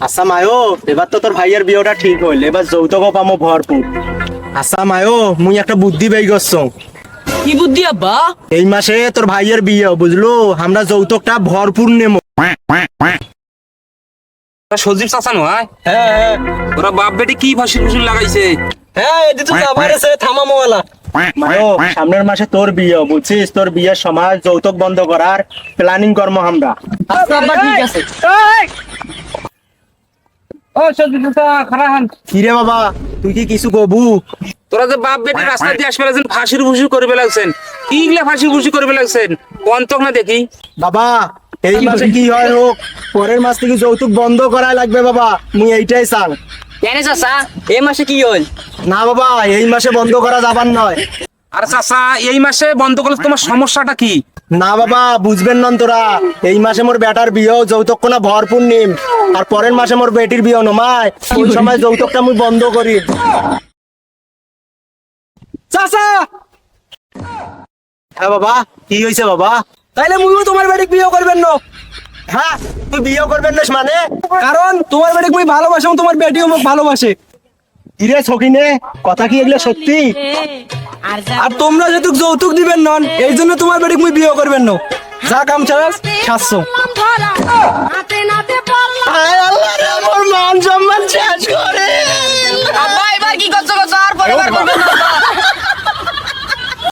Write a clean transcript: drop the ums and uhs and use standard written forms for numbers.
আচ্ছা মায়ো, এবার তো তোর ভাইয়ের বিয়েটা ঠিক হইল, এবার যৌতুকও পামো ভরপুর। আচ্ছা মায়ো, মুই একটা বুদ্ধি বের করছো। কি বুদ্ধি আব্বা? এই মাসে তোর ভাইয়ের বিয়ে, বুঝলো, আমরা যৌতুকটা ভরপুর নেবো। সজীব চাচা নয়? হ্যাঁ ওরা বাপ বেটি কি ফসল ফসল লাগাইছে? হ্যাঁ, এটি তো যাবার আছে থামামোওয়ালা। মায়ো, সামনের মাসে তোর বিয়ে, বুঝছিস, তোর বিয়ের সময় যৌতুক বন্ধ করার প্ল্যানিং করবো আমরা। আচ্ছা আব্বা, ঠিক আছে। ও সজীব চাচা খারান, কি রে বাবা, তুই কি কিছু কবু? তোরা যে বাপ বেটি রাস্তা দিয়ে আসবে লাগছেন, ফাঁসির ফুসি করে ফেলাচ্ছেন। কি গুলা ফাঁসি ফুসি করে ফেলাচ্ছেন? কন্তক না দেখি। বাবা, এই মাসে কি হয় হোক, পরের মাস থেকে যৌতুক বন্ধ করা লাগবে বাবা, মুই এইটাই চান। কেন চাচা, এই মাসে কি হল? না বাবা, এই মাসে বন্ধ করা যাবার নয়। আর চাচা, এই মাসে বন্ধ করলে তোমার সমস্যাটা কি? না বাবা, বুঝবেন না তোরা, এই মাসে মোর বেটার বিয়ে, যৌতুক কোনা ভরপুর নিম, আর পরের মাসে মোর বেটির বিয়ে নমায়, ওই সময় যৌতুকটা মুই বন্ধ করি। চাচা, হ্যাঁ বাবা, কি হয়েছে বাবা? তাইলে মুইও তোমার বাড়ি বিয়ে করবেন না? হ্যাঁ, তুই বিয়ে করবেন না মানে? কারণ তোমার বাড়ি মুই ভালোবাসি, তোমার বেটিও মোক ভালোবাসে। কিরে ছকিনে, কথা কি এগুলো সত্যি? আর তোমরা যেহেতু যৌতুক দিবেন নন, এই জন্য তোমার বাড়ি মুই বিয়ে করবেন না। যা কাম চালাস সাতশো। আয় আল্লাহ রে, মোর মান সম্মান শেষ করে। আব্বা, এবার কি করছো? আর পরে করবেন না।